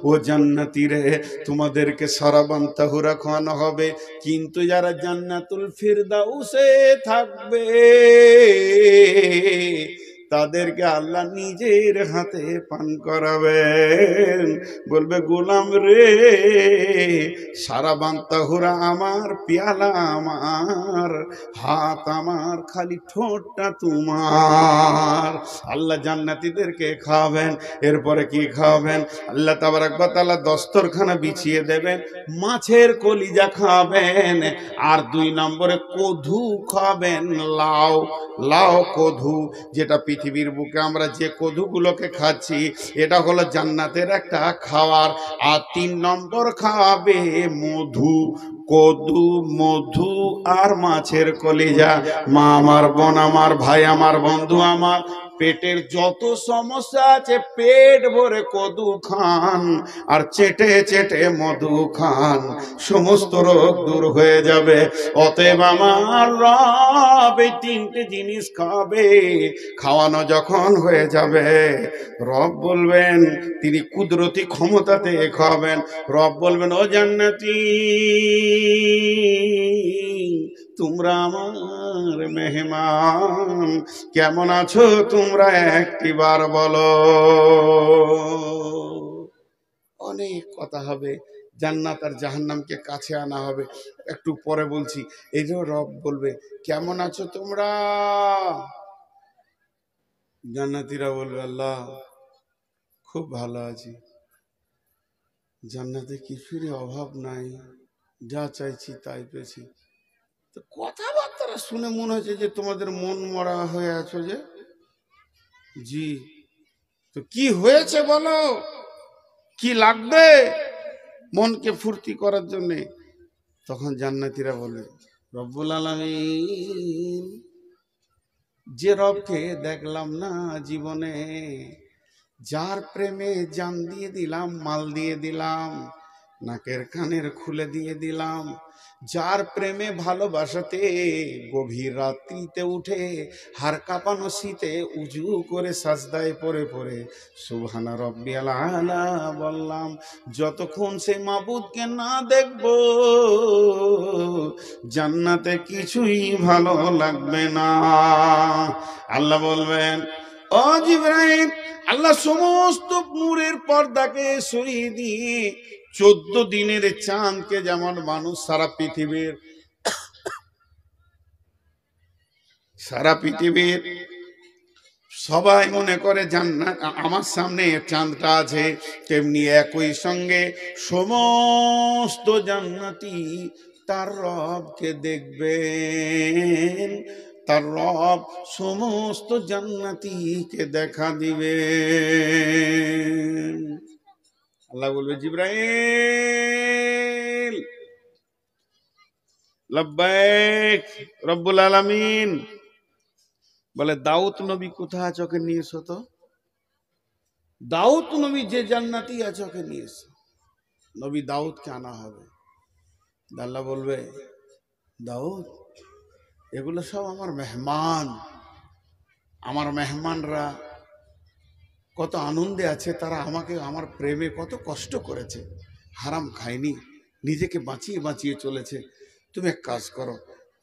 ও জান্নাতি রে, তোমাদেরকে শরাবান তাহুরা খাওয়ানো হবে, কিন্তু যারা জান্নাতুল ফিরদাউসে থাকবে তাদেরকে আল্লাহ নিজের হাতে পান করাবেন। বলবে গোলাম রে, শরাবান তাহুরা আমার, পেয়ালা আমার, হাত আমার, খালি ঠোঁটটা তোমার। আল্লাহ জান্নাতীদেরকে খাওয়াবেন। এরপরে কি খাওয়াবেন? আল্লাহ তাবারাক ওয়া তাআলা দস্তরখানা বিছিয়ে দেবেন, মাছের কলিজা খাওয়াবেন, আর 2 নম্বরে কধু খাওয়াবেন। লাউ, লাউ কধু, যেটা পৃথিবীর বুকে আমরা যে কধুগুলোকে খাচ্ছি এটা হলো জান্নাতের একটা খাবার। আর 3 নম্বর খাওয়াবে মধু, কদু, মধু আর মাছের কলিজা। মা আমার, বোন আমার, ভাই আমার, বন্ধু আমার, পেটের যত সমস্যা আছে পেট ভরে কদু খান আর চেটে চেটে মধু খান, সমস্ত রোগ দূর হয়ে যাবে। অতএব আমার রব এই 3টে জিনিস খাবে। খাওয়ানো যখন হয়ে যাবে রব বলবেন, তিনি কুদরতি ক্ষমতাতে খাওয়াবেন। রব বলবেন, ও জান্নাতি তোমরা আমার মেহমান, কেমন আছো তোমরা একটিবার বলো। অনেক কথা হবে, জান্নাত আর জাহান্নামকে কাছে আনা হবে, একটু পরে বলছি। এই যে রব বলবে, কেমন আছো তোমরা? জান্নাতীরা বলবে, আল্লাহ খুব ভালো আছি, জান্নাতে কিছুরই অভাব নাই, যা চাইছি তাই পেয়েছি। তো কথাবার্তা শুনে মনে হচ্ছে যে তোমাদের মন মরা হয়ে আছো যে। জি, তো কি হয়েছে বলো, কি লাগবে মনকে ফুর্তি করার জন্য? তখন জান্নাতীরা বলে, রব্বুল আলামিন, যে রবকে দেখলাম না জীবনে, যার প্রেমে জান দিয়ে দিলাম, মাল দিয়ে দিলাম, নাকের কানের খুলে দিয়ে দিলাম, যার প্রেমে ভালোবাসাতে গভীর রাত্রিতে উঠে হাড় কাঁপানো শীতে উজু করে সাজদায় পড়ে পড়ে সুবহানা রব্বিয়াল আলা বললাম, যতক্ষণ সে মাবুদকে না দেখব জান্নাতে কিছুই ভালো লাগবে না। আল্লাহ বলবেন, ও জিবরাইল, আল্লাহ সমস্ত নূরের পর্দাকে সরিয়ে দিয়ে 14 দিনের চাঁদকে, যেমন মানুষ সারা পৃথিবীর সবাই মনে করে জান্নাত আমার সামনে চাঁদটা আছে, তেমনি একই সঙ্গে সমস্ত জান্নাতি তার রবকে দেখবেন, তার রব সমস্ত জান্নাতীকে দেখা দিবে। আল্লাহ বলবে, জিবরাইল লব্বাইক রব্বুল আলামিন। বলে, দাউদ নবী কোথায় আছে, ওকে নিয়ে এসো তো। দাউদ নবী যে জান্নাতি আছে ওকে নিয়ে এসো। নবী দাউদকে আনা হবে। আল্লাহ বলবে, দাউদ, এগুলো সব আমার মেহমান, আমার মেহমানরা কত আনন্দে আছে, তারা আমাকে আমার প্রেমে কত কষ্ট করেছে, হারাম খায়নি, নিজেকে বাঁচিয়ে বাঁচিয়ে চলেছে। তুমি এক কাজ করো,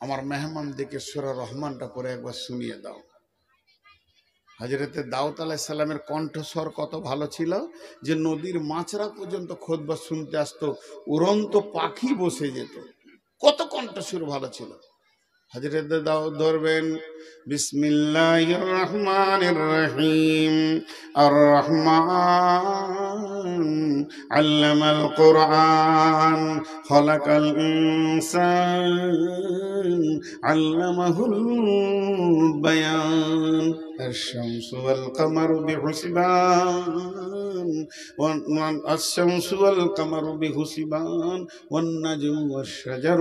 আমার মেহমানদেরকে সূরা রহমানটা পরে একবার শুনিয়ে দাও। হযরতে দাউদ আলাইহিস সালামের কণ্ঠস্বর কত ভালো ছিল যে নদীর মাছরা পর্যন্ত খুতবা শুনতে আসতো, উড়ন্ত পাখি বসে যেত, কত কণ্ঠস্বর ভালো ছিল। হযরত দাউদ ধরবেন, বিসমিল্লাহির রহমানির রহিম, আর রহমান আল্লামাল কুরআন, খলাকাল ইনসান আল্লামাহুল বায়ান, الشمس والقمر بحسبان الشمس والقمر بحسبان والنجم والشجر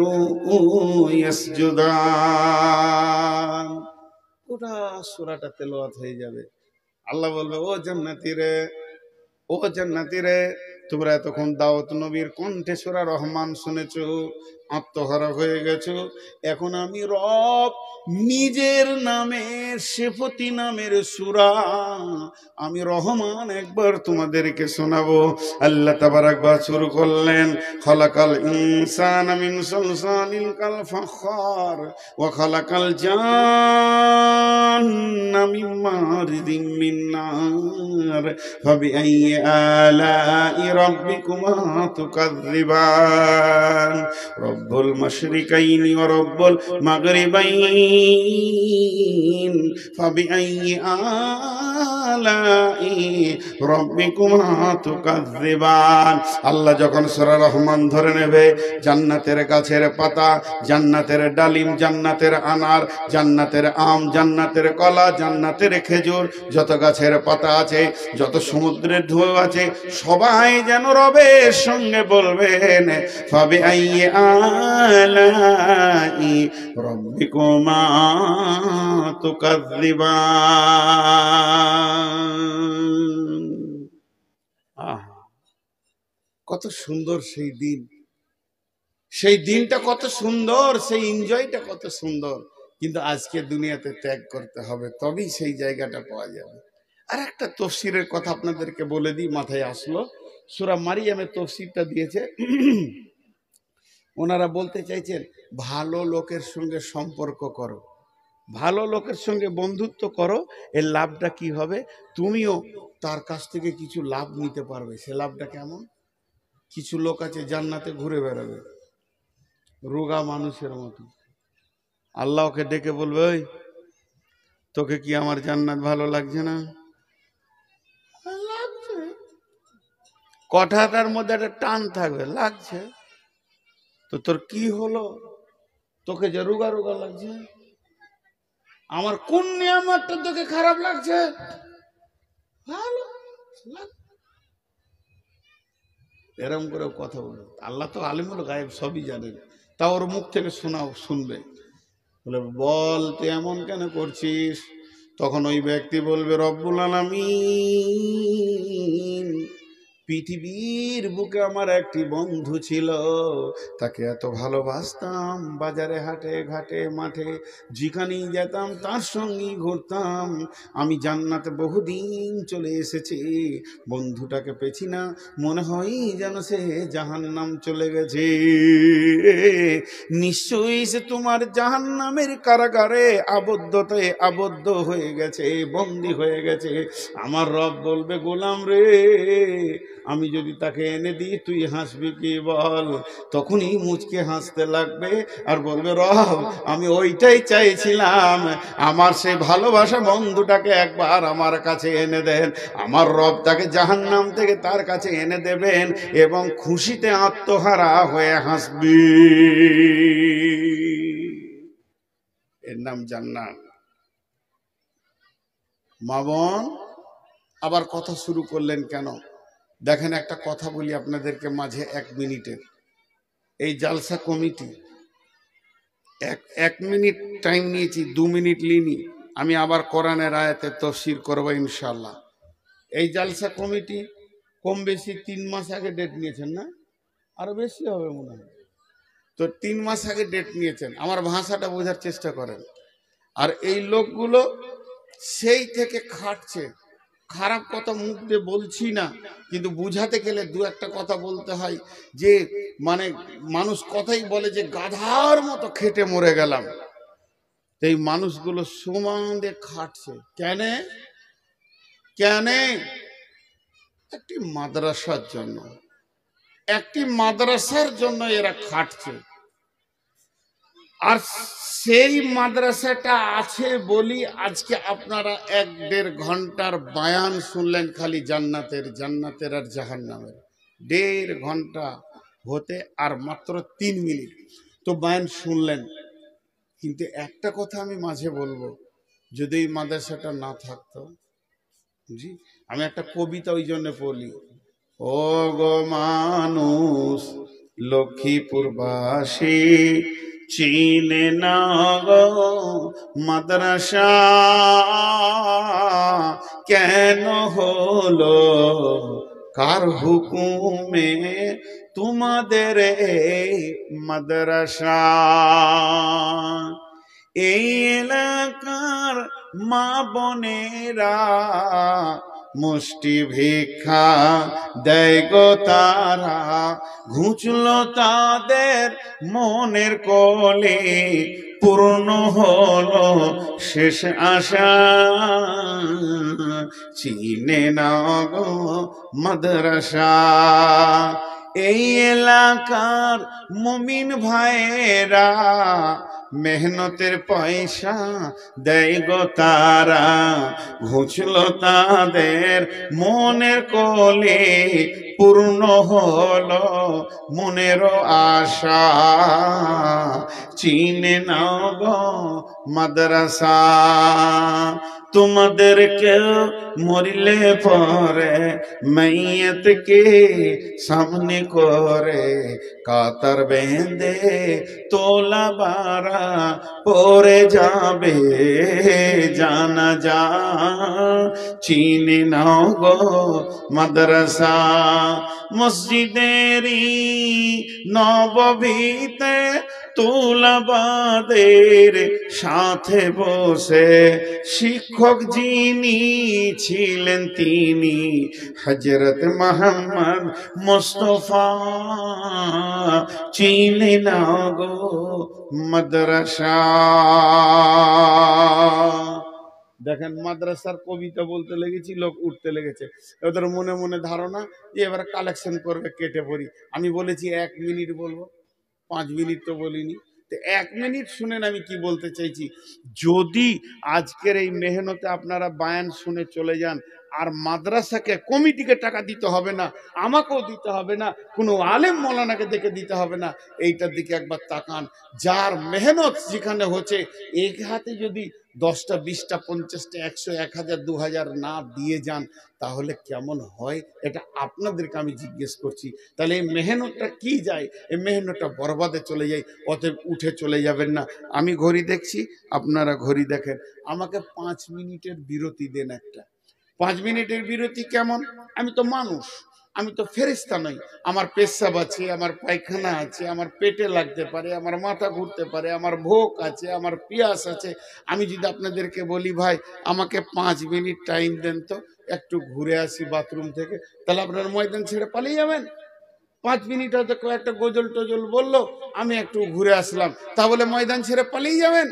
يسجدان। পুরা সূরাটা তেলাওয়াত হয়ে যাবে। আল্লাহ বলবে, ও জান্নাতি রে, ও জান্নাতি রে, তোমরা এতক্ষণ দাউদ নবীর কণ্ঠে সূরা রহমান শুনেছো, আত্মহারা হয়ে গেছো। এখন আমি রব নিজের নামে সেফতি নামের সূরা আমি রহমান একবার তোমাদেরকে শোনাবো। আল্লাহ তাবারাক ওয়া শুরু করলেন, খলাকাল ইনসানা মিন সালসালিল কাল ফাখার ওয়া খলাকাল জান্না মিন মারিদিম মিন নার ফাবিআইয়ি আলাই রাব্বিকুমা তুকাযযিবান রব্বুল মাশরিকাইনি ওয়া রব্বুল মাগরিবাইন ফাবিআইয়ি আলাই রাব্বিকুমা তুকাযযিবান। আল্লাহ যখন সূরা রহমান ধরে নেবে, জান্নাতের গাছের পাতা, জান্নাতের ডালিম, জান্নাতের আনার, জান্নাতের আম, জান্নাতের কলা, জান্নাতের খেজুর, যত গাছের পাতা আছে, যত সমুদ্রের ঢেউ আছে, সবাই যেন রবের সঙ্গে বলবেন ফাবিআইয়ি আলাই রাব্বিকুমা তুকাযযিবান। কত সুন্দর সেই দিন, সেই দিনটা কত সুন্দর, সেই এনজয়টা কত সুন্দর। কিন্তু আজকে দুনিয়াতে ত্যাগ করতে হবে, তবেই সেই জায়গাটা পাওয়া যাবে। আর একটা তফসিরের কথা আপনাদেরকে বলে দিই, মাথায় আসলো। সূরা মারিয়ামের তফসিরটা দিয়েছে, ওনারা বলতে চাইছেন ভালো লোকের সঙ্গে সম্পর্ক করো, ভালো লোকের সঙ্গে বন্ধুত্ব করো, এর লাভটা কি হবে, তুমিও তার কাছ থেকে কিছু লাভ নিতে পারবে। সে লাভটা কেমন? কিছু লোক আছে জান্নাতে ঘুরে বেড়াবে রোগা মানুষের মতো, আল্লাহকে ডেকে বলবে, ওই তোকে কি আমার জান্নাত ভালো লাগছে না? লাগছে। কথাটার মধ্যে একটা টান থাকবে, লাগছে। তো তোর কি হলো, তোকে যে রোগা রোগা লাগছে, আমার কোন নিয়ামতটা তোকে খারাপ লাগছে? ভালো এরম করে কথা বলে। আল্লাহ তো আলিমুল গায়েব, সবই জানেন, তা ওর মুখ থেকে শুনবে। বলে বল তুই এমন কেন করছিস? তখন ওই ব্যক্তি বলবে রব্বুল আলামিন, পৃথিবীর বুকে আমার একটি বন্ধু ছিল, তাকে এত ভালোবাসতাম, বাজারে হাটে ঘাটে মাঠে যেখানেই যেতাম তার সঙ্গেই ঘুরতাম। আমি জান্নাতে বহুদিন চলে এসেছি, বন্ধুটাকে পেছি না, মনে হয় যেন সে জাহান্নাম চলে গেছে। নিশ্চয়ই সে তোমার জাহান্নামের কারাগারে আবদ্ধ হয়ে গেছে, বন্দী হয়ে গেছে। আমার রব বলবে, গোলাম রে, আমি যদি তাকে এনে দিই তুই হাসবি কি বল? তখনই মুচকে হাসতে লাগবে আর বলবে, রব আমি ওইটাই চাইছিলাম, আমার সেই ভালোবাসা বন্ধুটাকে একবার আমার কাছে এনে দেন। আমার রব তাকে জাহান্নাম থেকে তার কাছে এনে দেবেন এবং খুশিতে আত্মহারা হয়ে হাসবি। এর নাম জান্নাত। মা বোন আবার কথা শুরু করলেন কেন? দেখেন, একটা কথা বলি আপনাদেরকে মাঝে, 1 মিনিটের। এই জালসা কমিটি এক মিনিট টাইম নিয়েছি, 2 মিনিট লিনি। আমি আবার কোরআনের আয়াতে তাফসীর করব ইনশাআল্লাহ। এই জালসা কমিটি কম বেশি 3 মাস আগে ডেট নিয়েছেন, না আরো বেশি হবে মনে হয়। তো 3 মাস আগে ডেট নিয়েছেন, আমার ভাষাটা বোঝার চেষ্টা করেন। আর এই লোকগুলো সেই থেকে খাটছে। খারাপ কথা মুখ দিয়ে বলছি না, কিন্তু বুঝাতে গেলে 2-1টা কথা বলতে হয়। যে মানে মানুষ কথাই বলে যে গাধার মতো খেটে মরে গেলাম। এই মানুষগুলো সমানে খাটছে কেন? একটি মাদ্রাসার জন্য, একটি মাদ্রাসার জন্য এরা খাটছে। আর সেই মাদ্রাসাটা আছে বলি আজকে আপনারা 1-1.5 ঘন্টার বয়ান শুনলেন, খালি জান্নাতের আর জাহান্নামের। 1.5 ঘন্টা হতে আর মাত্র 3 মিনিট তো বয়ান শুনলেন। কিন্তু একটা কথা আমি মাঝে বলবো, যদি এই মাদ্রাসাটা না থাকতো, জি আমি একটা কবিতা ওই জন্য পড়ি, ও গো মানুষ লক্ষ্মীপুরবাসী চিনে না গো মাদ্রাসা, কেন হলো কার হুকুমে তোমাদের এই মাদ্রাসা? এই এলাকার মা বোনেরা মুষ্টি ভিক্ষা দেয় গো তারা, ঘুচলো তাদের মনের কোলে, পূর্ণ হলো শেষ আশা। চিনে না গো মাদ্রাসা। এই এলাকার মুমিন ভাইয়েরা মেহনতের পয়সা দেয় গো তারা, ঘুচলো তাদের মনের কোলে, পূর্ণ হলো মনেরও আশা। চিনে নাও গো মাদ্রাসা। তোমাদের কেউ মরিলে পরে মাইয়াতকে সামনে করে কাতার বেঁধে তোলা বারা পরে যাবে জানাজা। চিনে নাও গো মাদ্রাসা। মসজিদেরই নববীতে তুলাবাদের সাথে বসে শিক্ষক যিনি ছিলেন তিনি হযরত মুহাম্মদ মুস্তাফা। চিনে না গো মাদ্রাসা। দেখেন মাদ্রাসার কবিতা বলতে লেগেছি, লোক উঠতে লেগেছে। ওদের মনে মনে ধারণা যে এবার কালেকশন করবে, কেটে পড়ি। আমি বলেছি 1 মিনিট বলবো, 5 মিনিট তো বলিনি। তো 1 মিনিট শুনেন আমি কি বলতে চাইছি। যদি আজকের এই মেহনতে আপনারা বায়ান শুনে চলে যান, আর মাদ্রাসাকে কমিটিকে টাকা দিতে হবে না, আমাকেও দিতে হবে না, কোনো আলেম মৌলানাকে দেখে দিতে হবে না, এইটার দিকে একবার তাকান। যার মেহনত যেখানে হচ্ছে, এক হাতে যদি 10টা 20টা 50টা 100 1000 2000 না দিয়ে যান, তাহলে কেমন হয়? এটা আপনাদেরকে আমি জিজ্ঞেস করছি। তাহলে এই মেহনতটা কি যায়? এই মেহনতটা বরবাদে চলে যায়। অতএব উঠে চলে যাবেন না। আমি ঘড়ি দেখছি, আপনারা ঘড়ি দেখেন। আমাকে 5 মিনিটের বিরতি দেন একটা। 5 মিনিটের বিরতি কেমন? আমি তো মানুষ, আমি তো ফেরেশতা নই। আমার পেশাব আছে, আমার পায়খানা আছে, আমার পেটে লাগতে পারে, আমার মাথা ঘুরতে পারে, আমার ভোক আছে, আমার পিয়াস আছে। আমি যদি আপনাদেরকে বলি ভাই আমাকে 5 মিনিট টাইম দেন তো, একটু ঘুরে আসি বাথরুম থেকে, তাহলে আপনার ময়দান ছেড়ে পালিয়ে যাবেন? 5 মিনিট হয়তো একটা গজল টজল বললো, আমি একটু ঘুরে আসলাম, তাহলে ময়দান ছেড়ে পালিয়ে যাবেন?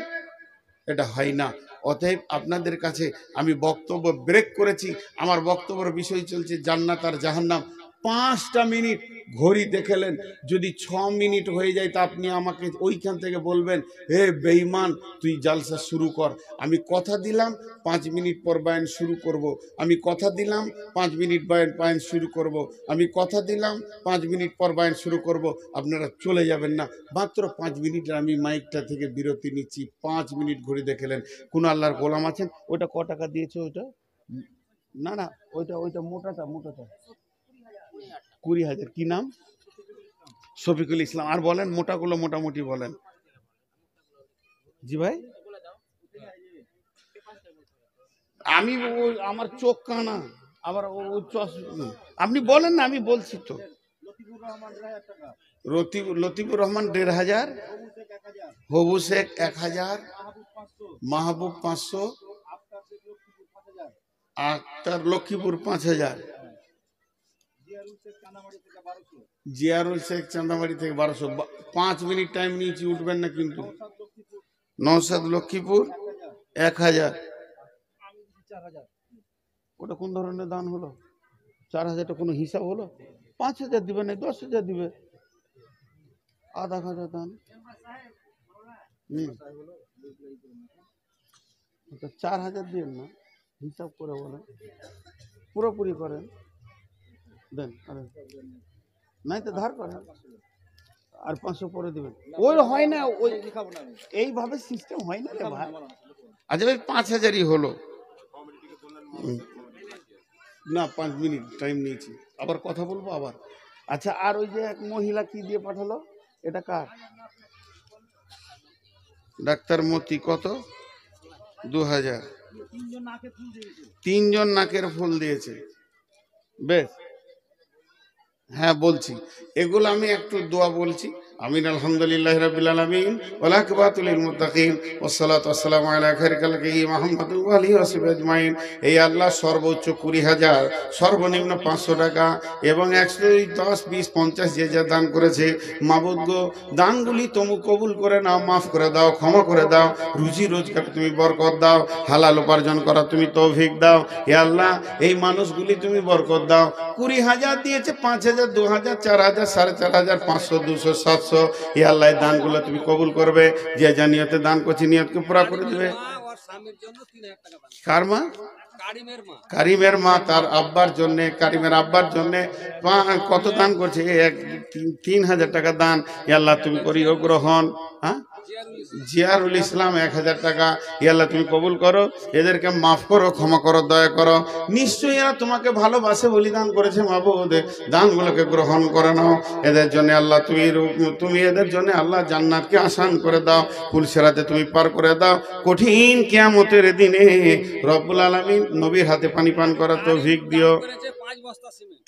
এটা হয় না। অতএব আপনাদের কাছে আমি বক্তব্য ব্রেক করেছি। আমার বক্তব্যের বিষয় চলছে জান্নাত আর জাহান্নাম। 5টা মিনিট ঘড়ি দেখেলেন, যদি 6 মিনিট হয়ে যায় তা আপনি আমাকে ওইখান থেকে বলবেন, হে বেঈমান তুই জালসা শুরু কর। আমি কথা দিলাম 5 মিনিট পর বয়ান শুরু করব। আমি কথা দিলাম 5 মিনিট বয়ান শুরু করব। আমি কথা দিলাম 5 মিনিট পর বয়ান শুরু করব। আপনারা চলে যাবেন না। মাত্র 5 মিনিট আমি মাইকটা থেকে বিরতি নিচ্ছি। 5 মিনিট ঘড়ি দেখেলেন। কোন আল্লাহর গোলাম আছেন? ওটা ক টাকা দিয়েছে? ওইটা না না, ওইটা মোটাটা 20,000। কি নাম? শফিকুল ইসলাম। আর বলেন মোটাগুলো মোটামুটি বলেন। জি ভাই, আমি আমার চোখ কানা, আবার আপনি বলেন না, আমি বলছি তো। লতিফুর রহমান 1,500, হবু শেখ 1000, মাহবুব 500, আক্তার লক্ষ্মীপুর 5000, জিয়ারুল শেখ চান্দামারি থেকে 1200। 5 মিনিট টাইম নিয়েছি, উঠবেন না কিন্তু। নওশাদ লক্ষ্মীপুর 1000। ওটা কোন ধরনের দান হলো? 4000টা কোনো হিসাব হলো? 5000 দিবে না, 10,000 দিবে। আধা হাজার দান। 4000 দিন না, হিসাব করে বলেন, পুরোপুরি করেন, দেন। নাই তো ধার করেন, আর 500 পরে দিবেন। ওই হয় না, ওই এইভাবে সিস্টেম হয় না রে ভাই। আচ্ছা ভাই 5000ই হলো না। 5 মিনিট টাইম নিয়েছি, আবার কথা বলবো আবার। আচ্ছা, আর ওই যে এক মহিলা কি দিয়ে পাঠালো, এটা কার? ডাক্তার মতি, কত? 2000। 3 জন নাকের ফুল দিয়েছে। বেশ, হ্যাঁ বলছি, এগুলো আমি একটু দোয়া বলছি। আমিন আলহামদুলিল্লাহি রাব্বিল আলামিন ওয়াল আকিবাতু লিল মুত্তাকিন ওয়াসসালাতু ওয়াসসালামু আলা খায়রি খালকিহি মুহাম্মাদিন ওয়া আলিহি ওয়া সাহবিহি আজমাইন। এই আল্লাহ সর্বোচ্চ 20,000, সর্বনিম্ন 500 টাকা এবং 100, 10, 20, 50 যে যা দান করেছে, মাবুদ গো দানগুলি তুমি কবুল করে নাও, মাফ করে দাও, ক্ষমা করে দাও, রুজি রোজগার তুমি বরকত দাও, হালাল উপার্জন করা তুমি তৌফিক দাও। হে আল্লাহ এই মানুষগুলি তুমি বরকত দাও। 20,000 দিয়েছে, 5,000, 2,000, 4,000, 4,500, 500, 200, 700। হে আল্লাহ এই দানগুলো তুমি কবুল করবে। যে যা নিয়তে দান করছে নিয়তকে পুরা করে দেবে। কার মা? কারিমের মা তার আব্বার জন্য, কারিমের আব্বার জন্য কত দান করছে? 3,000 টাকা দান। হে আল্লাহ তুমি করিও গ্রহণ। হ্যাঁ, জিয়ারুল ইসলাম 1,000 টাকা। হে আল্লাহ তুমি কবুল করো, এদেরকে মাফ করো, ক্ষমা করো, দয়া করো। নিশ্চয়ই এরা তোমাকে ভালোবাসে বলি দান করেছে মাবুদ, দানগুলোকে গ্রহণ করে নাও। এদের জন্য আল্লাহ তুমি এদের জন্য আল্লাহ জান্নাতকে আসান করে দাও, পুলসেরাতে তুমি পার করে দাও। কঠিন কিয়ামতের দিনে রব্বুল আলামিন নবীর হাতে পানি পান করার তৌফিক দিও।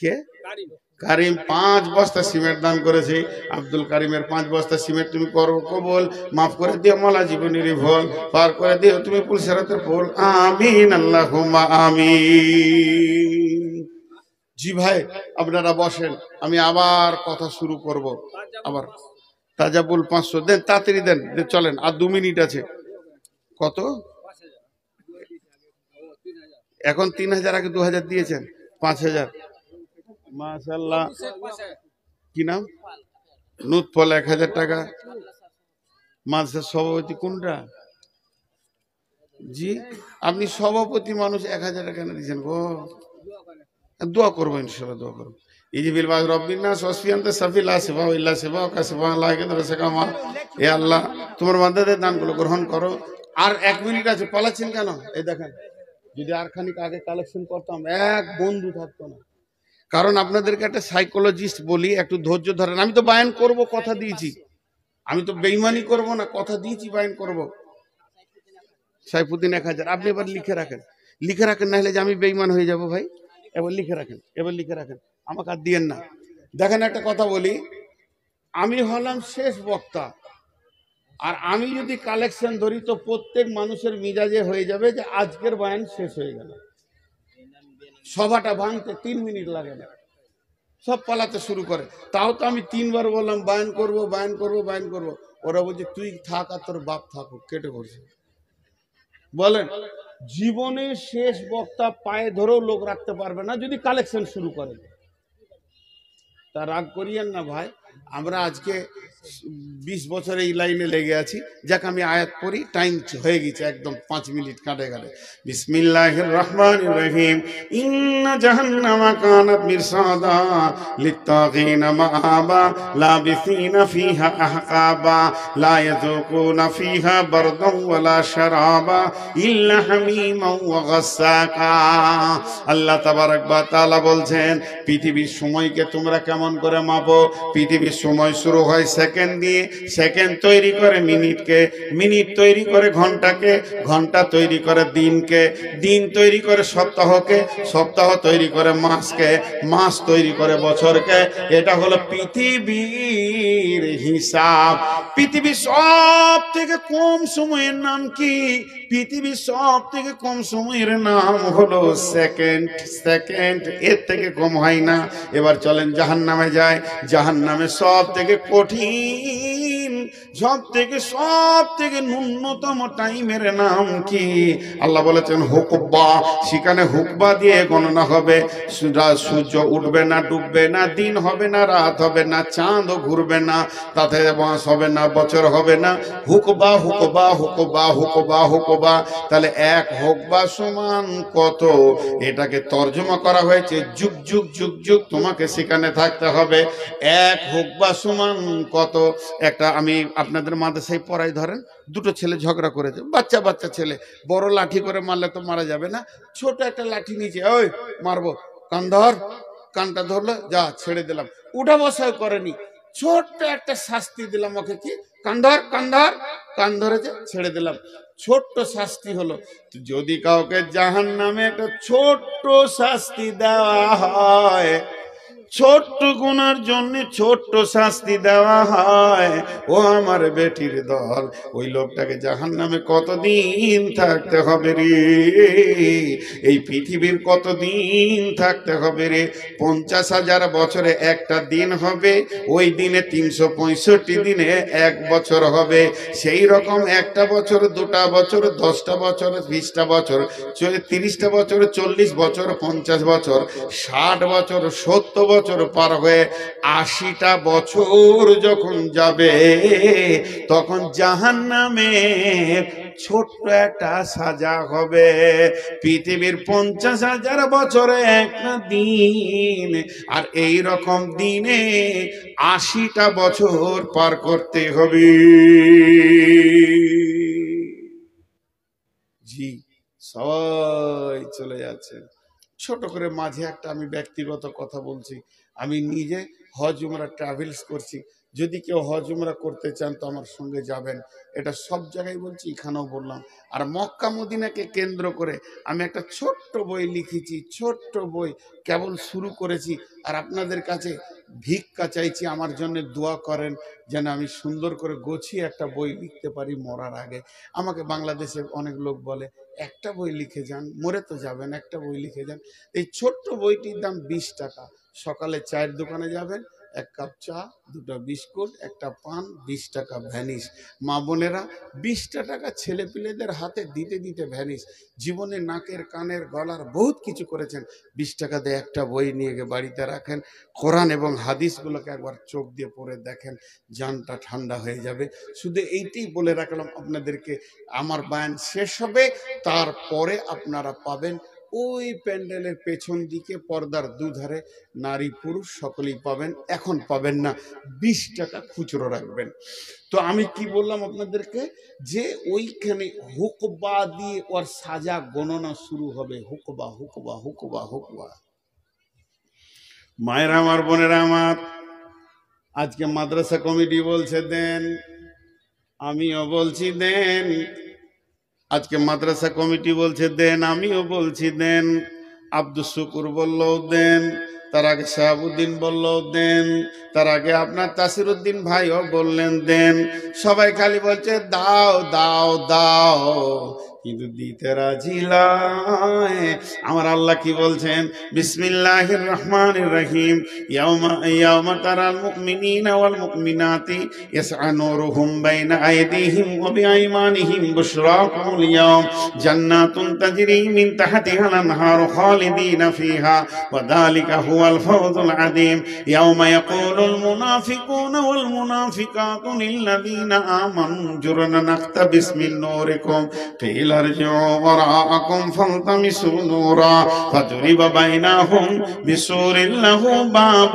কে? কারিম 5 বস্তা সিমেন্ট দান করেছে। আব্দুল কারিমের 5 বস্তা সিমেন্ট তুমি করো কবুল, মাফ করে দিও মালা জীবনের ভুল, পার করে দিও তুমি পুলসেরাতের ফুল। আমিন আল্লাহুম্মা আমিন। জি ভাই আপনারা বসেন, আমি আবার কথা শুরু করব। আবার তাজাবুল 500 দেন, তাড়াতাড়ি দেন, চলেন আর 2 মিনিট আছে। কত? এখন 3,000, আগে 2,000 দিয়েছেন, 5,000। মাশাআল্লাহ। কি নাম? নুৎফল 1,000 টাকা। মাদ্রাসার সভাপতি কোনটা? জি আপনি সভাপতি মানুষ, 1,000 টাকা কেন দিয়েছেন গো? দোয়া করবো ইনশাআল্লাহ, দোয়া করবো। ইজিবিল বাজ রব্বিনা সসফিয়ান্তে সাফিলা সেবা ইল্লা সেবা কা সেবা লাগে দরসে কামা। এ আল্লাহ তোমার বান্দাদের দানগুলো গ্রহণ করো। আর 1 মিনিট আছে, পালাচ্ছেন কেন? এই দেখেন, যদি আর খানিক আগে কালেকশন করতাম এক বন্ধু থাকতো না। কারণ আপনাদেরকে একটা সাইকোলজিস্ট বলি, একটু ধৈর্য ধরেন। আমি তো বায়ান করব, কথা দিয়েছি, আমি তো বেঈমানি করব না, কথা দিয়েছি বায়ান করব। সাইফুদ্দিন 1,000, আপনি এবার লিখে রাখেন, লিখে রাখেন, না হলে যে আমি বেঈমান হয়ে যাব ভাই। এবার লিখে রাখেন, এবার লিখে রাখেন, আমাকে আর দিয়েন না। দেখেন একটা কথা বলি, আমি হলাম শেষ বক্তা, আর আমি যদি কালেকশন ধরি তো প্রত্যেক মানুষের মিজাজে হয়ে যাবে যে আজকের বায়ান শেষ হয়ে গেল। সভাটা ভাঙতে 3 মিনিট লাগে না, সব পালাতে শুরু করে। তাও তো আমি 3 বার বললাম বায়ান করব, বায়ান করব, বায়ান করব। ওরা বলছে তুই থাক আর তোর বাপ থাকুক, কেটে পড়ছে। বলেন, জীবনের শেষ বক্তা পায়ে ধরেও লোক রাখতে পারবে না যদি কালেকশন শুরু করে। তা রাগ করিয়েন না ভাই, আমরা আজকে 20 বছর এই লাইনে লেগে আছি। যাক আমি আয়াত পড়ি, টাইম হয়ে গেছে একদম 5 মিনিট কাটে গেলে। বিসমিল্লাহির রহমানির রহিম। ইন্না জাহান্নামা কানাত মিরসাদা লিত্তাগিনা মাআবা লাবিসিনা ফিহা আহকাবা লা ইয়াযুকুনা ফিহা বারদান ওয়ালা শারাবা ইল্লা হামিমা ওয়া গাসসাকা। আল্লাহ তাবারক ওয়া তাআলা বলছেন, পৃথিবীর সময়কে তোমরা কেমন করে মাপো? পৃথিবীর সময় শুরু হয় সেকেন্ড দিয়ে, সেকেন্ড তৈরি করে মিনিটকে, মিনিট তৈরি করে ঘন্টাকে, ঘন্টা তৈরি করে দিনকে, দিন তৈরি করে সপ্তাহকে, সপ্তাহ তৈরি করে মাসকে, মাস তৈরি করে বছরকে। এটা হলো পৃথিবীর হিসাব। পৃথিবীর সব থেকে কম সময়ের নাম কি? পৃথিবীর সব থেকে কম সময়ের নাম হলো সেকেন্ড। সেকেন্ড, এর থেকে কম হয় না। এবার চলেন জাহান্নামে যায়। জাহান্নামে সব থেকে কঠিন, সব থেকে ন্যূনতম টাইমের নাম কি? আল্লাহ বলেছেন হুকবা। সেখানে হুকবা দিয়ে গণনা হবে। সূর্য উঠবে না, ডুববে না, দিন হবে না, রাত হবে না, চাঁদও ঘুরবে না, তাতে মাস হবে না, বছর হবে না। হুকবা, হুকবা, হুকবা, হুকবা, হুকবা। তাহলে 1 হুকবা সমান কত? এটাকে তর্জমা করা হয়েছে যুগ যুগ যুগ যুগ তোমাকে সেখানে থাকতে হবে। 1 হুকবা সমান কত? একটা আমি আপনাদের মাদ্রাসায় পড়াই, ধরেন 2টো ছেলে ঝগড়া করেছে, বাচ্চা বাচ্চা ছেলে। বড় লাঠি করে মারলে তো মারা যাবে না, ছোট একটা লাঠি নিচে, ওই মারবো, কান ধর, কানটা ধরলো, যা ছেড়ে দিলাম, উঠা বসাও করেনি, ছোট্ট একটা শাস্তি দিলাম ওকে, কি কান ধর, কান ধর, কান ধরেছে, ছেড়ে দিলাম, ছোট্ট শাস্তি হলো। যদি কাউকে জাহান্নামে একটা ছোট্ট শাস্তি দেওয়া হয়, ছোট্ট গুনার জন্য ছোট্ট শাস্তি দেওয়া হয়। ও আমার বেটির দল, ওই লোকটাকে জাহান্নামে কতদিন থাকতে হবে রে? এই পৃথিবীর কতদিন থাকতে হবে রে? 50,000 বছরে একটা দিন হবে, ওই দিনে 365 দিনে 1 বছর হবে। সেই রকম একটা বছর, 2টা বছর, 10টা বছর, 20টা বছর, 30টা বছর, 40 বছর, 50 বছর, 60 বছর, 70 বছর পার হয়ে 80টা বছর যখন যাবে, তখন জাহান্নামের ছোট্ট একটা সাজা হবে। পৃথিবীর 50,000 বছরে একটা দিন, আর এই রকম দিনে 80টা বছর পার করতে হবে। জি, সবাই চলে যাচ্ছে। ছোট করে মাঝে একটা আমি ব্যক্তিগত কথা বলছি। আমি নিজে হজ উমরা ট্রাভেলস করছি। যদি কেউ হজ উমরা করতে চান তো আমার সঙ্গে যাবেন। এটা সব জায়গায় বলছি, এখানেও বললাম। আর মক্কা মদিনাকে কেন্দ্র করে আমি একটা ছোট্ট বই লিখেছি, ছোট্ট বই, কেবল শুরু করেছি। আর আপনাদের কাছে ভিক্ষা চাইছি, আমার জন্য দোয়া করেন যেন আমি সুন্দর করে গোছিয়ে একটা বই লিখতে পারি মরার আগে। আমাকে বাংলাদেশে অনেক লোক বলে, একটা বই লিখে যান, মরে তো যাবেন, একটা বই লিখে যান। এই ছোট্ট বইটির দাম 20 টাকা। সকালে চায়ের দোকানে যাবেন, 1 কাপ চা, 2টা বিস্কুট, একটা পান, 20 টাকা ভ্যানিশ। মা বোনেরা 20টা টাকা ছেলে পিলেদের হাতে দিতে দিতে ভ্যানিশ। জীবনে নাকের, কানের, গলার বহুত কিছু করেছেন। 20 টাকা দিয়ে একটা বই নিয়ে গিয়ে বাড়িতে রাখেন। কোরআন এবং হাদিসগুলোকে একবার চোখ দিয়ে পড়ে দেখেন, জানটা ঠান্ডা হয়ে যাবে। শুধু এইটাই বলে রাখলাম আপনাদেরকে। আমার বয়ান শেষ হবে, তারপরে আপনারা পাবেন ওই প্যান্ডেলের পেছন দিকে পর্দার দুধারে নারী পুরুষ সকলেই পাবেন। এখন পাবেন না, 20 টাকা খুচরো রাখবেন। তো আমি কি বললাম আপনাদেরকে, যে ওইখানে হুকবা দিয়ে ওর সাজা গণনা শুরু হবে। হুকবা হুকবা হুকবা হুকবা। মায়েরা আমার, বোনেরা আমার, আজকে মাদ্রাসা কমিটি বলছে দেন, আমিও বলছি দেন। আজকে মাদ্রাসা কমিটি বলছে দেন, আমিও বলছি দেন। আব্দুল শুকুর বললো দেন, তার আগে শাহাবুদ্দিন বললো দেন, তার আগে আপনার তাসিরউদ্দিন ভাইও বললেন দেন। সবাই খালি বলছে দাও দাও দাও, কিন্তু দিতে রাজি নয়। আমার আল্লাহ কি বলছেন? বিসমিল্লাহির রহমানির রহিম। ইয়াউমা তারাল মুমিনিনা ওয়াল মুমিনাতি ইয়াসআ নূরুহুম বাইনা আইদিহিম ওয়া বিআইমানিহিম বুশরাকুমুল ইয়াওম জান্নাতুন তাজরি মিন তাহতিহাল আনহারু খালিদিনা ফিহা ওয়া যালিকা হুয়াল ফাওজুল আযীম। ইয়াউমা ইয়াকুলুল মুনাফিকুনা ওয়াল মুনাফিকাতু লিল্লাযীনা আমানু জুরনা নাখতাবিস মিন নূরিকুম قيل ارجعوا وراءكم فالتمسوا نورا فضرب بينهم بسور له باب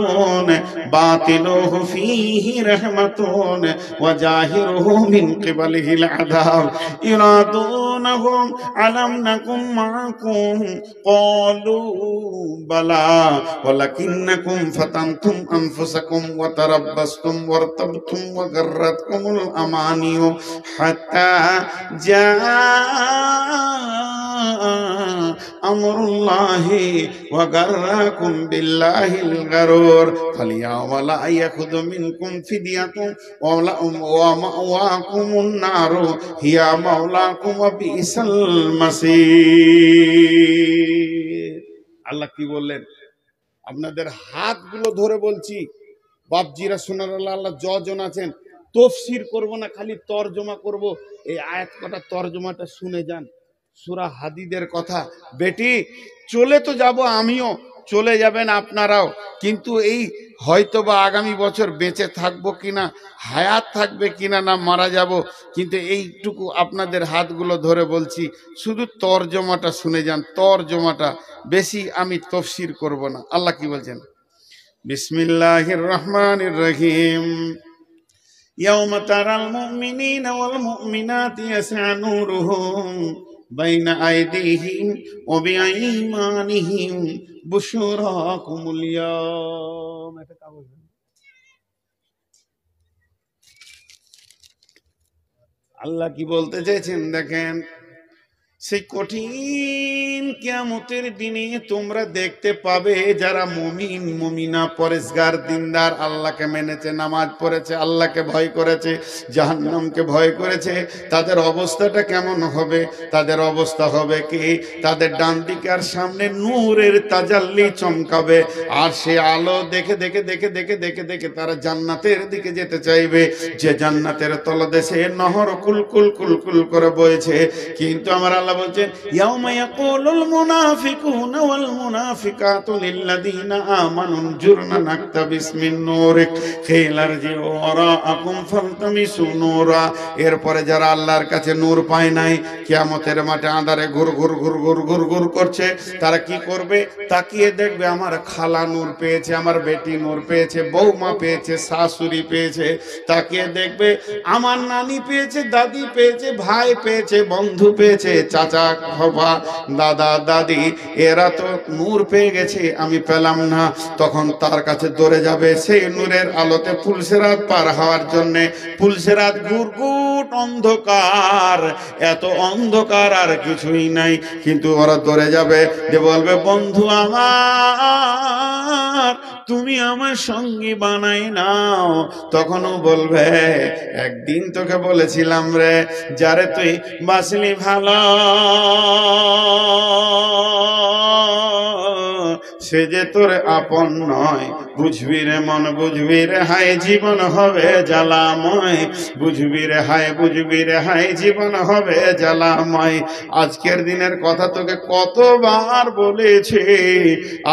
باطنه فيه رحمة وظاهره من قبله العذاب ينادونهم ألم نكن معكم قالوا بلى ولكنكم فتنتم أنفسكم وتربصتم وارتبتم وغرتكم الأماني حتى جاء أمر الله وغركم بالله الغرور فاليوم لا يأخذ منكم فدية ومأواكم النار هي مولاكم وبئس المصير। আল্লাহ কি বললেন? আপনাদের হাতগুলো ধরে বলছি, বাপজিরা শোনার আল্লাহ যজন আছেন, তফসির করব না, খালি তরজমা করব। এই আয়াত কটা তরজমাটা শুনে যান, সূরা হাদিদের কথা। বেটি, চলে তো যাব আমিও, চলে যাবেন আপনারাও, কিন্তু এই হয়তোবা আগামী বছর বেঁচে থাকবো কিনা, হায়াত থাকবে কিনা, না মারা যাব, কিন্তু এইটুকু আপনাদের হাতগুলো ধরে বলছি, শুধু তরজমাটা শুনে যান, তরজমাটা, বেশি আমি তফসির করব না। আল্লাহ কি বলছেন? বিসমিল্লাহির রহমানির রহিম। يوم ترى المؤمنين والمؤمنات يسعى نورهم بين أيديهم وبأيمانهم بشراكم اليوم। আল্লাহ কি বলতে চেয়েছেন দেখেন, সেই কঠিন কিয়ামতের দিনে তোমরা দেখতে পাবে যারা মুমিন মুমিনা পরেশগার দিনদার আল্লাহকে মেনেছে, নামাজ পড়েছে, আল্লাহকে ভয় করেছে, জাহান্নামকে ভয় করেছে, তাদের অবস্থাটা কেমন হবে? তাদের অবস্থা হবে কি, তাদের ডান দিকে আর সামনে নূরের তাজাল্লি চমকাবে, আর সে আলো দেখে দেখে দেখে দেখে দেখে দেখে তারা জান্নাতের দিকে যেতে চাইবে, যে জান্নাতের তলদেশে নহর কুলকুল কুলকুল করে বইছে। কিন্তু আমার আল্লাহ বলছেন, ইয়াউমা ইয়াকুলুল মুনাফিকুনা ওয়াল মুনাফিকাতু লিল্লাযিনা আমানু জুরনা নাকতাবিস মিন নূরিক কিলা রজিউ ওয়ারাআকুম ফালতামিসু নূরা। এরপরে যারা আল্লাহর কাছে নূর পায় নাই, কিয়ামতের মাঠে আঁধারে ঘুর ঘুর ঘুর ঘুর ঘুর ঘুর করছে, তারা কি করবে? তাকিয়ে দেখবে আমার খালা নূর পেয়েছে, আমার বেটি নূর পেয়েছে, বৌমা পেয়েছে, শাশুড়ি পেয়েছে। তাকিয়ে দেখবে আমার নানি পেয়েছে, দাদি পেয়েছে, ভাই পেয়েছে, বন্ধু পেয়েছে, চাচা বাবা দাদা দাদি, এরা তো নূর পেয়ে গেছে, আমি পেলাম না। তখন তার কাছে দৌড়ে যাবে সেই নূরের আলোতে পুলসেরাত পার হওয়ার জন্য। পুলসেরাত ঘুরঘুট অন্ধকার, এত অন্ধকার আর কিছুই নাই, কিন্তু ওরা দৌড়ে যাবে, যে বলবে বন্ধু আমার তুমি আমার সঙ্গী বানাই নাও। তখনও বলবে একদিন তোকে বলেছিলাম রে, যারে তুই বাসলি ভালো, সে যে তোর আপন নয়। বুঝবি রে মন, বুঝবি রে হায় জীবন হবে জ্বালাময়, বুঝবি রে হায়, বুঝবি রে হায় জীবন হবে জ্বালাময়। আজকের দিনের কথা তোকে কতবার বলেছি,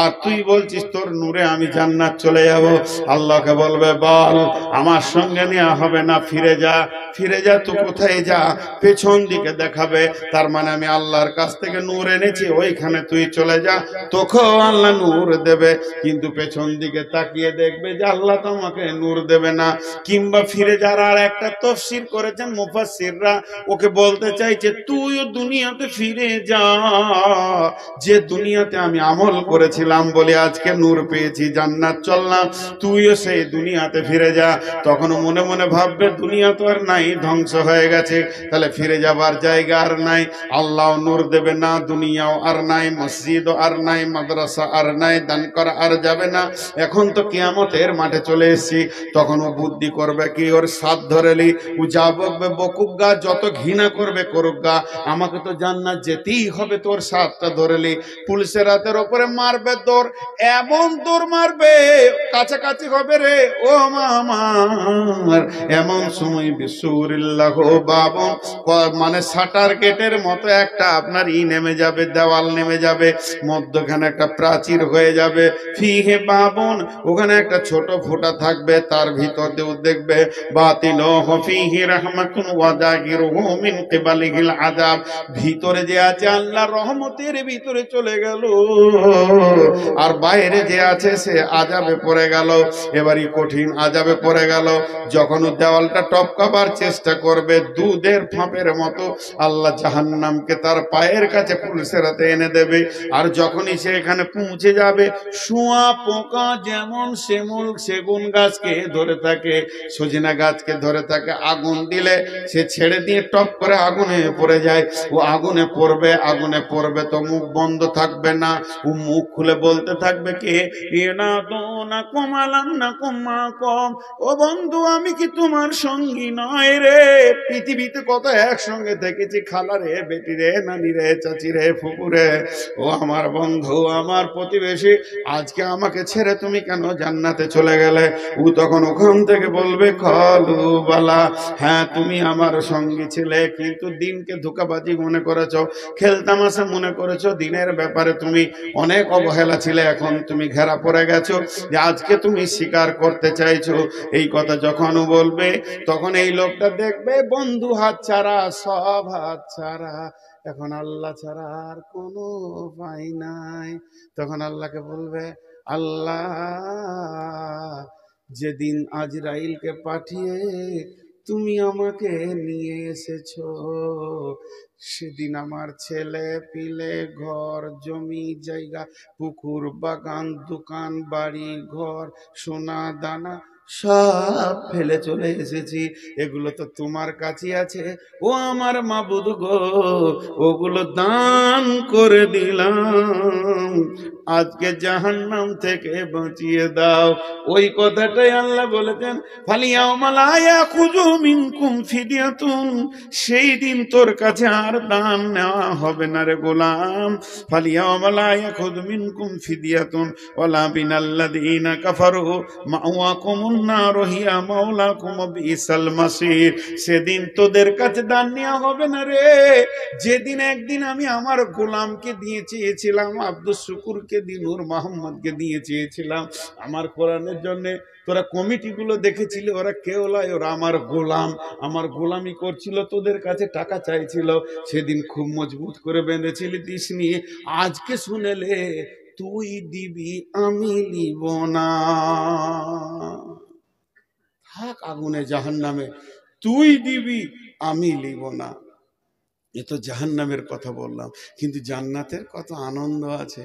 আর তুই বলছিস তোর নূরে আমি জান্নাত চলে যাব। আল্লাহকে বলবে বল আমার সঙ্গে নেওয়া হবে না, ফিরে যা। ফিরে যা তো কোথায় যা? পেছন দিকে দেখাবে, তার মানে আমি আল্লাহর কাছ থেকে নূর এনেছি, ওইখানে তুই চলে যা, তোকেও আল্লাহ নূর দেবে। কিন্তু পেছন দিকে তাকিয়ে দেখবে যে আল্লাহ তোমাকে নূর দেবে না। কিংবা ফিরে যারা আর একটা তাফসীর করেছেন মুফাসসিররা, ওকে বলতে চাইছে তুইও দুনিয়াতে ফিরে যা, যে দুনিয়াতে আমি আমল করেছিলাম বলে আজকে নূর পেয়েছি, জান্নাত চললাম, তুইও সেই দুনিয়াতে ফিরে যা। তখন মনে মনে ভাববে দুনিয়া তো আর নাই, ধ্বংস হয়ে গেছে, তাহলে ফিরে যাবার জায়গা আর নাই, আল্লাহ নূর দেবে না, দুনিয়াও আর নাই, মসজিদও আর নাই, মাদ্রাসা আর নাই, দান করা আর যাবে না। এখন তো কিয়ামতের মাঠে চলে এসেছি। তখন ও বুদ্ধি করবে কি, ওর সাথ ধরেলি ও যা বকবে বকুক গা, যত ঘৃণা করবে করুক গা, আমাকে তো জান্নাত যেতেই হবে। তোর সাথটা ধরেলি, পুলিশেরাতের ওপরে মারবে দৌড়, এমন দৌড় মারবে কাছাকাছি হবে রে ও মামার। এমন সময় বিসুরিল্লাহ বাবন, মানে শাটার গেটের মতো একটা আপনার নেমে যাবে, দেওয়াল নেমে যাবে, মধ্যখানে একটা প্রাচীর হয়ে যাবে, ফিহে বাবন, ওখানে একটা ছোট ফোঁটা থাকবে, তার ভিতর দিয়েও দেখবে বাতিনহু ফিহি রাহমাতুন ওয়া যাগিরুহু মিন কিবালিহিল আযাব, ভিতরে যে আছে আল্লাহর রহমতের ভিতরে চলে গেল, আর বাইরে যে আছে সে আযাবে পড়ে গেল। এবারই কঠিন আযাবে পড়ে গেল। যখন দেওয়ালটা টপকাবার চেষ্টা করবে, দুধের ফাঁপের মতো আল্লাহ জাহান্নামকে তার পায়ের কাছে পুলসেরাতে এনে দেবে। আর যখনই সে এখানে পৌঁছে যাবে, শুয়া পোকা যেমন সেগুন গাছকে ধরে থাকে, সজিনা গাছকে ধরে থাকে, আগুন দিলে সে ছেড়ে দিয়ে টপ করে আগুনে পড়ে যায়। ও আগুনে পড়বে, আগুনে পড়বে তো মুখ বন্ধ থাকবে না, ও মুখ খুলে বলতে থাকবে কে না তো না কমালাম না কমা কম, ও বন্ধু আমি কি তোমার সঙ্গী নয় রে? পৃথিবীতে কত একসঙ্গে দেখেছি, খালা রে, বেটি রে, নানি রে, চাচি রে, ফুপু রে, ও আমার বন্ধু, আমার প্রতিবেশী, আজকে আমাকে ছেড়ে তুমি কেন জান্নাতে চলে গেলে? ও তখন ওখান থেকে বলবে খালু বালা, হ্যাঁ তুমি আমার সঙ্গী ছিলে, কিন্তু দিনকে ধোঁকাবাজি মনে করেছো, খেলতামাশা মনে করেছো, দিনের ব্যাপারে তুমি অনেক অবহেলা ছিলে, এখন তুমি ঘেরা পড়ে গেছো, যে আজকে তুমি স্বীকার করতে চাইছো। এই কথা যখন বলবে, তখন এই লোকটা দেখবে বন্ধু হাত ছাড়া, সব হাত ছাড়া, এখন আল্লাহ ছাড়া আর কোনো উপায় নাই। তখন আল্লাহকে বলবে, আল্লাহ যেদিন আজরাইলকে পাঠিয়ে তুমি আমাকে নিয়ে এসেছো, সেদিন আমার ছেলে পিলে, ঘর জমি জায়গা, পুকুর বাগান, দোকান বাড়ি ঘর, সোনা দানা সব ফেলে চলে এসেছি, এগুলো তো তোমার কাছে আছে ও আমার মাবুদ গো, ওগুলো দান করে দিলাম, আজকে জাহান্নাম থেকে বাঁচিয়ে দাও। ওই কথাটাই আল্লাহ বলেছেন, ফালিয়াউমা লা ইয়াখুযু মিনকুম ফিদিয়াতুন, সেই দিন তোর কাছে আর দান নেওয়া হবে না রে গোলাম। ফালিয়াউমা লা ইয়াখুযু মিনকুম ফিদিয়াতুন ওয়ালা বিনাল্লাযীনা কাফারু মাওয়াকুমুন নার হিয়া মাওলাকুম বিসাল মাসির। সেদিন তোদের কাছে দান নেওয়া হবে না রে, যেদিন একদিন আমি আমার গোলামকে দিয়ে চেয়েছিলাম, আব্দুস শুকুরকে দিয়ে, নূর মোহাম্মদকে দিয়ে চেয়েছিলাম আমার কোরআনের জন্য, তোরা কমিটিগুলো দেখেছিলি, ওরা কেউ নয়, ওরা আমার গোলাম, আমার গোলামি করছিল, তোদের কাছে টাকা চাইছিল, সেদিন খুব মজবুত করে বেঁধেছিলি, দিস নিয়ে। আজকে শুনেলে তুই দিবি আমি নিব না, থাক আগুনে জাহান্নামে, তুই দিবি আমি নিব না। এ তো জাহান্নামের কথা বললাম, কিন্তু জান্নাতের কত আনন্দ আছে।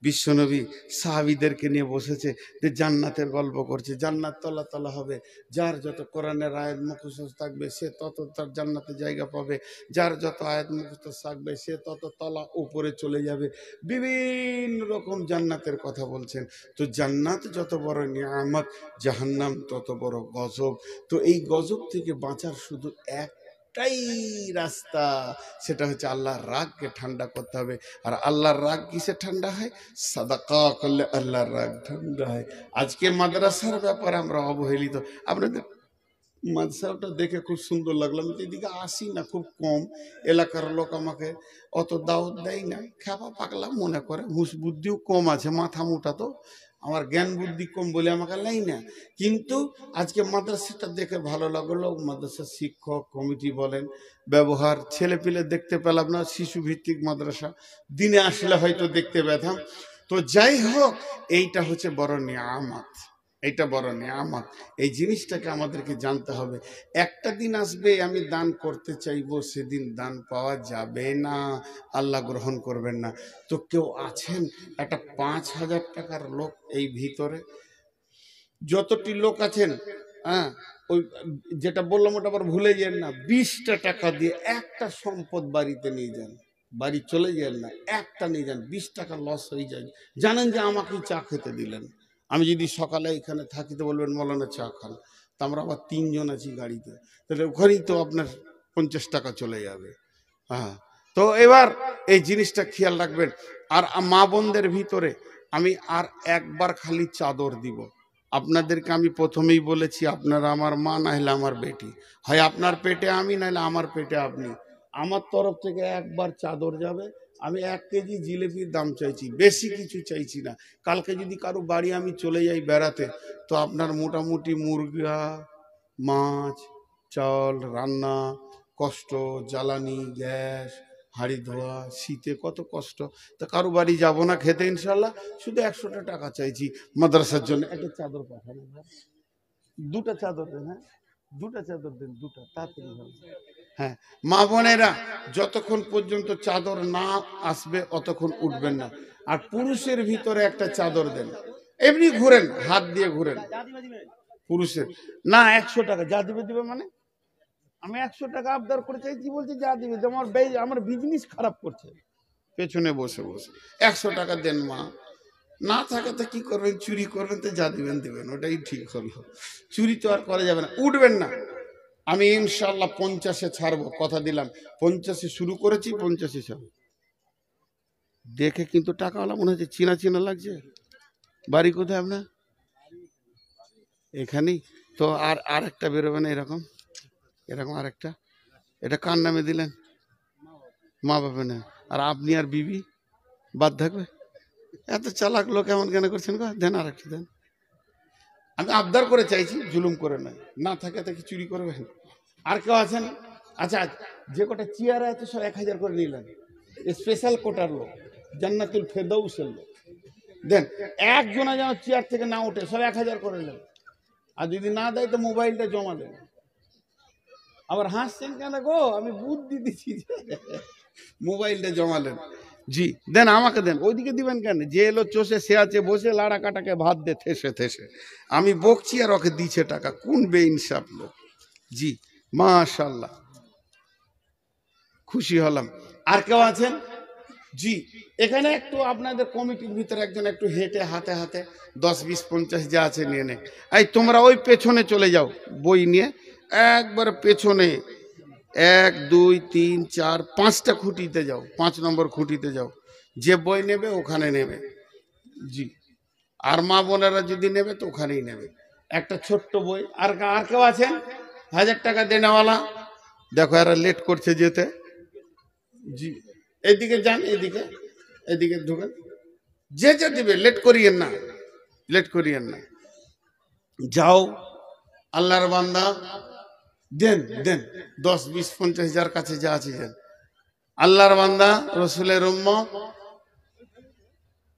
বিশ্বনবী সাহাবীদেরকে নিয়ে বসেছে, যে জান্নাতের গল্প করছে, জান্নাত তলা তলা হবে, যার যত কোরআনের আয়াত মুখস্থ থাকবে সে তত তার জান্নাতে জায়গা পাবে, যার যত আয়াত মুখস্থ থাকবে সে তত তলা উপরে চলে যাবে, বিভিন্ন রকম জান্নাতের কথা বলছেন। তো জান্নাত যত বড় নিয়ামত, জাহান্নাম তত বড় গজব। তো এই গজব থেকে বাঁচার শুধু একটাই রাস্তা, সেটা হচ্ছে আল্লাহর রাগকে ঠান্ডা করতে হবে। আর আল্লাহর রাগ কিসে ঠান্ডা হয়? সাদাকা করলে আল্লাহর রাগ ঠান্ডা হয়। আজকে মাদ্রাসার ব্যাপারে আমরা অবহেলিত। আপনাদের মাদ্রাসাটা দেখে খুব সুন্দর লাগলো, আমি তো এদিকে আসি না, খুব কম, এলাকার লোক আমাকে অত দাওয়াত দেয় না, খেপা পাগলা মনে করে, হুঁশ বুদ্ধিও কম আছে, মাথা মোটা, তো আমার জ্ঞান বুদ্ধি কম বলে আমাকে লাই না। কিন্তু আজকে মাদ্রাসাটা দেখে ভালো লাগলো, মাদ্রাসার শিক্ষক কমিটি বলেন, ব্যবহার, ছেলে পিলে দেখতে পেলাম না, শিশু ভিত্তিক মাদ্রাসা, দিনে আসলে হয়তো দেখতে পেতাম। তো যাই হোক, এইটা হচ্ছে বড় নিয়ামত, এইটা বড় নিয়ামত, এই জিনিসটাকে আমাদেরকে জানতে হবে। একটা দিন আসবে আমি দান করতে চাইবো, সেদিন দান পাওয়া যাবে না, আল্লাহ গ্রহণ করবেন না। তো কেউ আছেন একটা 5,000 টাকার লোক এই ভিতরে, যতটি লোক আছেন, হ্যাঁ, ওই যেটা বললাম ওটা আবার ভুলে যান না, 20টা টাকা দিয়ে একটা সম্পদ বাড়িতে নিয়ে যান, বাড়ি চলে যান না, একটা নিয়ে যান, 20 টাকা লস হয়ে যায়। জানেন যে আমাকেই চা খেতে দিলেন, আমি যদি সকালে এখানে থাকি তো বলবেন মৌলানা চা খান, তা আমরা আবার 3 জন আছি গাড়িতে, তাহলে ওখানেই তো আপনার 50 টাকা চলে যাবে। হ্যাঁ, তো এবার এই জিনিসটা খেয়াল রাখবেন। আর মা বোনদের ভিতরে আমি আর একবার খালি চাদর দিব, আপনাদেরকে আমি প্রথমেই বলেছি, আপনারা আমার মা না হলে আমার বেটি, হয় আপনার পেটে আমি না হলে আমার পেটে আপনি, আমার তরফ থেকে একবার চাদর যাবে। আমি 1 কেজি জিলেপির দাম চাইছি, বেশি কিছু চাইছি না। কালকে যদি কারো বাড়ি আমি চলে যাই বেড়াতে, তো আপনার মোটামুটি মুরগা, মাছ, চাল, রান্না কষ্ট, জ্বালানি, গ্যাস, হাঁড়ি ধোয়া, শীতে কত কষ্ট, তা কারো বাড়ি যাবো না খেতে ইনশাল্লাহ, শুধু 100টা টাকা চাইছি মাদ্রাসার জন্য। একটা চাদর পাঠানো, 2টা চাদর দেন, হ্যাঁ 2টা চাদর দেন, 2টা, তাড়াতাড়ি হবে। হ্যাঁ, মা বোনেরা যতক্ষণ পর্যন্ত চাদর না আসবে অতক্ষণ উঠবেন না। আর পুরুষের ভিতরে একটা চাদর দেন, এমনি ঘুরেন, হাত দিয়ে ঘুরেন, পুরুষের না 100 টাকা যা দিবে দিবে, মানে আমি 100 টাকা আবদার করে চাইছি, বলছি যা দিবে, আমার বিজনেস খারাপ করছে, পেছনে বসে বসে 100 টাকা দেন মা, না থাকে তো কি করবেন, চুরি করবেন, তো যা দিবেন দিবেন, ওটাই ঠিক হলো, চুরি তো আর করা যাবে না, উঠবেন না। আমি ইনশাল্লাহ 50-এ ছাড়বো, কথা দিলাম, 50-এ শুরু করেছি, 50-এ ছাড়বো। দেখে কিন্তু টাকাওয়ালা মনে হচ্ছে, চিনা চিনা লাগছে। বাড়ি কোথায় আপনার? এখানেই তো। আর একটা বেরোবে না এরকম, এরকম আরেকটা, এটা কার নামে দিলেন? মা বাবা না, আর আপনি আর বিবি বাদ থাকবে? এত চালাক লোক এমন কেন করছেন গো? দেন আরেকটা দেন, আমি আবদার করে চাইছি, জুলুম করে নয়, না থাকে তাকে চুরি করবেন। আর কেউ আছেন? আচ্ছা, যে কটা চেয়ার আছে সব 1000 করে নিলেন, স্পেশাল কোটার লোক, জান্নাতুল ফেরদাউসের লোক, দেন। একজনা যেন চেয়ার থেকে না ওঠে, সব 1000 করে নেন। আর যদি না দেয় তো মোবাইলটা জমা দেন। আবার হাসছেন কেন গো? আমি বুদ্ধি দিচ্ছি, মোবাইলটা জমালেন। জি দেন, আমাকে দেন। ওইদিকে দিবেন কেন? যে এলো চষে সে আছে বসে লাড়া কাটাকে ভাত দে থেসে থেসে। আমি বকছি আর ওকে দিচ্ছে টাকা। কোন বেইনসাফ লোক। জি মাশাআল্লাহ, খুশি হলাম। আর কেউ আছেন? জি এখানে একটু আপনাদের কমিটির ভিতরে একজন একটু হেঁটে হাতে হাতে 10, 20, 50 যা আছে নিয়ে নে। এই তোমরা ওই পেছনে চলে যাও বই নিয়ে, একবারে পেছনে 1, 2, 3, 4, 5টা খুঁটিতে যাও, 5 নম্বর খুঁটিতে যাও। যে বই নেবে ওখানে নেবে। জি আর মা বোনেরা যদি নেবে তো ওখানেই নেবে। একটা ছোট্ট বই। আর আর কেউ আছেন 1000 টাকা দেনেওয়ালা? দেখো এরা লেট করছে যেতে। জি এদিকে যান, এদিকে এদিকে ঢুকেন। যে যে দিবে লেট করিয়েন না, লেট করিয়েন না। যাও আল্লাহর বান্দা দেন দেন 10, 20, 50 যার কাছে যা আছে দেন। আল্লাহর বান্দা রসুলের উম্মত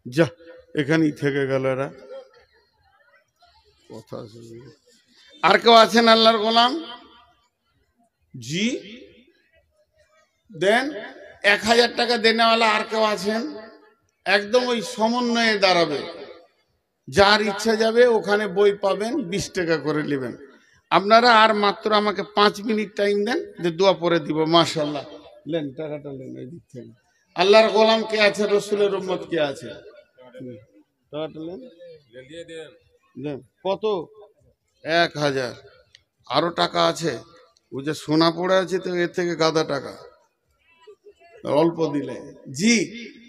যা এখানেই থেকে গেল এরা। কথা আর কেউ আছেন আল্লাহর গোলাম? জি দেন। 1000 টাকা দেনেওয়ালা আর কেউ আছেন? একদম ওই সমন্বয়ে দাঁড়াবে, যার ইচ্ছা যাবে ওখানে বই পাবেন, 20 টাকা করে নেবেন আপনারা। আর মাত্র আমাকে 5 মিনিট টাইম দেন, যে দোয়া পরে দিব। মাশাআল্লাহ লেন টাকাটা লেন এই দিক থেকে। আল্লাহর গোলাম কে আছে? রসুলের উম্মত কে আছে? টাকাটা লেন দেন। কত? 1000। আরো টাকা আছে, ওই যে সোনা পড়ে আছে তো এর থেকে গাদা টাকা অল্প দিলে। জি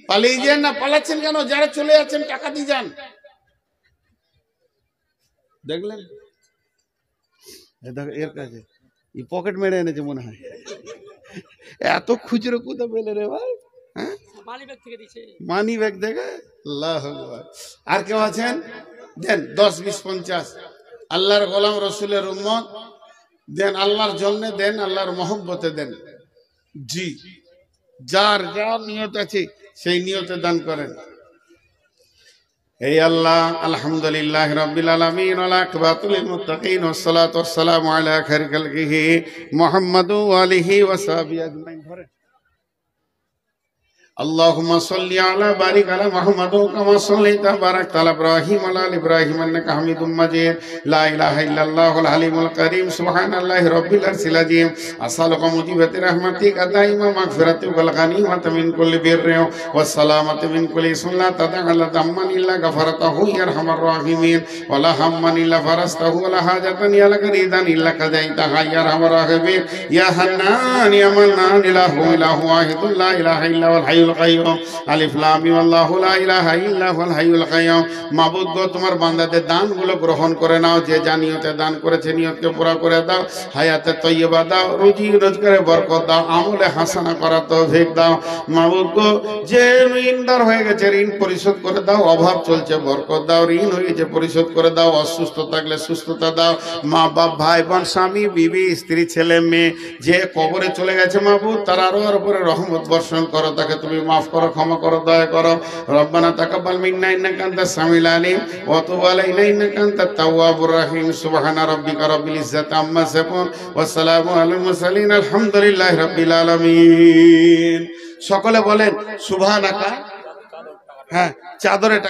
পালিয়ে যান না, পালাচ্ছেন কেন? যারা চলে যাচ্ছেন টাকা দিয়ে যান। দেখলেন এর কাছে এই পকেট মেরে এনেছে মনে হয়। এত খুচরো কোথা পেলে রে ভাই? হ্যাঁ মানি ব্যাগ থেকে। আল্লাহ আকবার। আর কেউ আছেন? দেন 10, 20, 50। আল্লাহর গোলাম রসুলের উম্মত দেন, আল্লাহর জন্য দেন, আল্লাহর মহব্বতে দেন। জি যার যার নিয়ত আছে সেই নিয়তে দান করেন। এই আল্লাহ আলহামদুলিল্লাহ রাব্বিল আলামিন ওয়া আকিবাতুল মুত্তাকিন ওয়াস সালাতু ওয়াস সালামু আলা খায়রি খালকিহি মুহাম্মাদু ওয়া আলিহি ওয়া সাহবিহি আজমাইন। ধরেন اللهم صل على بارك على محمد كما صليت وباركت على ابراهيم وعلى ال ابراهيم انك حميد مجيد. لا اله الا الله الحليم الكريم سبحان الله رب العرش العظيم. اسالك موجبات رحمتك دائما مغفرتك والغنيمه من كل بر والسلامه من كل اسم لا تدع ذنبا الا غفرته يا ارحم الراحمين ولا هما الا فرجته ولا حاجه يا لك ريدا الا قضيتها يا ارحم الراحمين يا حنان يا منان اله اله واحد لا اله الا هو الحي আলিফ লাম মিম আল্লাহু লা ইলাহা ইল্লা হুয়াল হাইয়ুল কাইয়্যুম। মাবুদ গো তোমার বান্দাদের দানগুলো গ্রহণ করে নাও। যে যা নিয়তে দান করেছে নিয়তকে পুরা করে দাও, হায়াতে তয়্যিবা দাও, রুজি রোজগারে বরকত দাও, আমলে হাসানা করার তৌফিক দাও। মাবুদ গো যে ঋণদার হয়ে গেছে ঋণ পরিশোধ করে দাও, অভাব চলছে বরকত দাও, ঋণ হয়ে গেছে পরিশোধ করে দাও, অসুস্থ থাকলে সুস্থতা দাও। মা বাপ ভাই বোন স্বামী বিবি স্ত্রী ছেলে মেয়ে যে কবরে চলে গেছে মাবুদ তার আরো উপরে রহমত বর্ষণ করো, তাকে তুমি মাফ করো, ক্ষমা করো, দয়া করো। রব্বানা তাকাব্বাল মিন্না ইন্নাকা আনতাস সামিউল আলিম ওয়া তুব আলাইনা ইন্নাকা আনতাত তাওয়াবুর রাহিম। সুবহানা রাব্বিকা রাব্বিল ইজ্জাতি আম্মা ইয়াসিফুন ওয়া সালামু আলাল মুরসালিন আলহামদুলিল্লাহি রাব্বিল আলামিন। সকলে বলেন সুবহানাকা। হ্যাঁ চাদরে